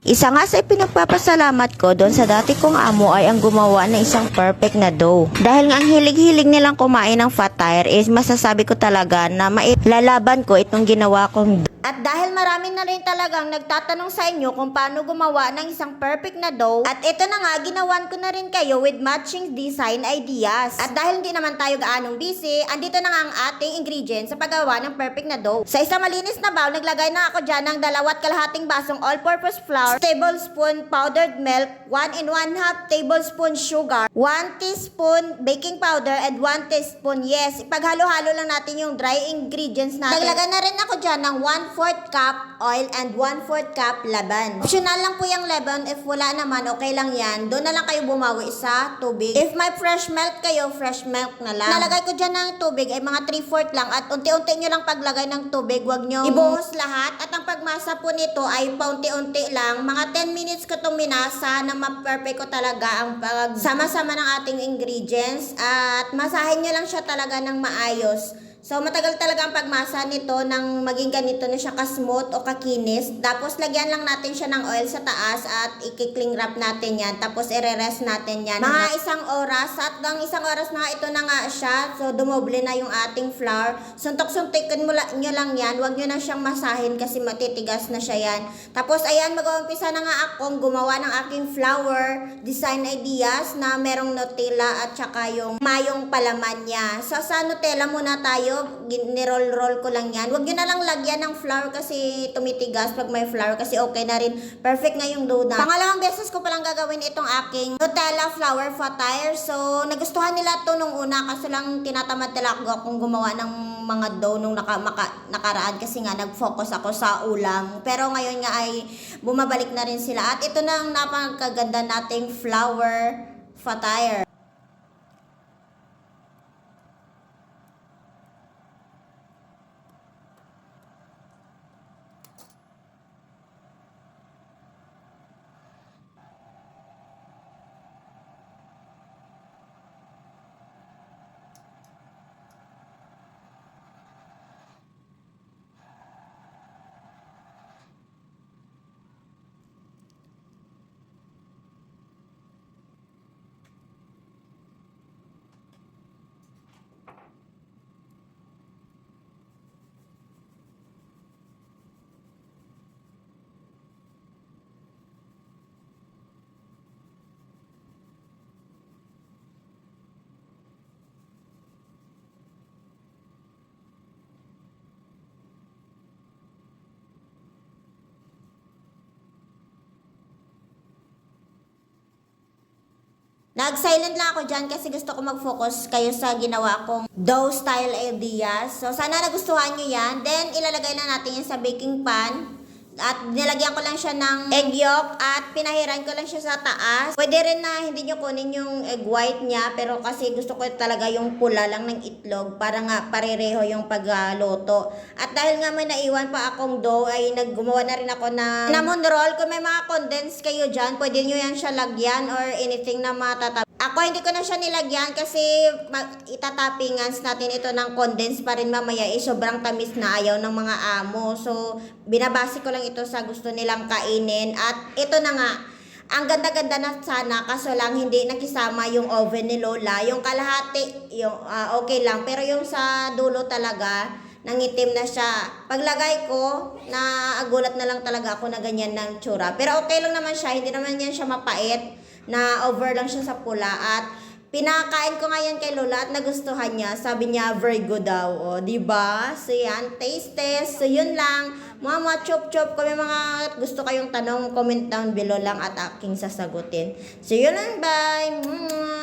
Isa nga sa pinagpapasalamat ko doon sa dati kong amo ay ang gumawa ng isang perfect na dough. Dahil nga ang hilig-hilig nilang kumain ng fat tire is masasabi ko talaga na mailalaban ko itong ginawa kong dough. At dahil marami na rin talagang nagtatanong sa inyo kung paano gumawa ng isang perfect na dough, at ito na nga, ginawan ko na rin kayo with matching design ideas. At dahil hindi naman tayo gaanong busy, andito na nga ang ating ingredients sa paggawa ng perfect na dough. Sa isang malinis na bowl, naglagay na ako dyan ng 2.5 basong all-purpose flour, tablespoon powdered milk, 1 1/2 tablespoon sugar, 1 teaspoon baking powder, and 1 teaspoon, yes, ipaghalo-halo lang natin yung dry ingredients natin. Naglagay na rin ako dyan ng 1/4 cup oil and 1/4 cup laban. Optional lang po yung laban. If wala naman, okay lang yan. Doon na lang kayo bumawi sa tubig. If may fresh milk kayo, fresh milk na lang. Nalagay ko dyan ng tubig ay mga 3/4 lang at unti-unti nyo lang paglagay ng tubig. Huwag nyo ibuhos lahat. At ang pagmasa po nito ay paunti-unti lang. Mga 10 minutes ko itong minasa na ma-perfect ko talaga ang pagsama-sama ng ating ingredients. At masahin nyo lang siya talaga ng maayos. So, matagal talaga ang pagmasa nito nang maging ganito na siya ka-smooth o kakinis. Tapos, lagyan lang natin siya ng oil sa taas at i-cling wrap natin yan. Tapos, i-rest natin yan. Mga 1 oras at ng 1 oras na ito na nga siya. So, dumoble na yung ating flour. Suntok-suntikin nyo lang yan. Huwag nyo na siyang masahin kasi matitigas na siya yan. Tapos, ayan, mag-uumpisa na nga akong gumawa ng aking flour design ideas na merong Nutella at saka yung mayong palaman niya. So, sa Nutella muna tayo. Niroll-roll ko lang yan. Huwag nyo na lang lagyan ng flour kasi tumitigas pag may flour kasi okay na rin. Perfect nga yung dough na. Pangalawang beses ko palang gagawin itong aking Nutella flour fat tire. So, nagustuhan nila to nung una kasi lang tinatamad talaga akong gumawa ng mga dough nung nakaraan kasi nga nag-focus ako sa ulam. Pero ngayon nga ay bumabalik na rin sila. At ito na ang napakaganda nating flour fat tire. Nag-silent lang ako dyan kasi gusto ko mag-focus kayo sa ginawa kong dough style ideas. So, sana nagustuhan nyo yan. Then, ilalagay na natin yan sa baking pan. At nilagyan ko lang siya ng egg yolk at pinahiran ko lang siya sa taas. Pwede rin na hindi nyo kunin yung egg white niya, pero kasi gusto ko talaga yung pula lang ng itlog para nga parereho yung pagluto. At dahil nga may naiwan pa akong dough, ay naggumawa na rin ako ng cinnamon roll. Kung may mga condensed kayo dyan, pwede nyo yan siya lagyan or anything na matatap. Ako hindi ko na siya nilagyan kasi itatappingans natin ito ng condensed pa rin mamaya. Sobrang tamis na ayaw ng mga amo. So, binabase ko lang ito sa gusto nilang kainin. At ito na nga, ang ganda-ganda na sana kaso lang hindi nakisama yung oven ni Lola. Yung kalahati, yung, okay lang. Pero yung sa dulo talaga, nangitim na siya. Paglagay ko, naagulat na lang talaga ako na ganyan ng tsura. Pero okay lang naman siya. Hindi naman yan siya mapait. Na over lang siya sa pula. At pinakain ko nga yan kay Lola at nagustuhan niya. Sabi niya, very good daw. O, diba? So, yan. Taste test. So, yun lang. Mga chop-chop. Kung may mga gusto kayong tanong, comment down below lang at aking sasagutin. So, yun lang. Bye!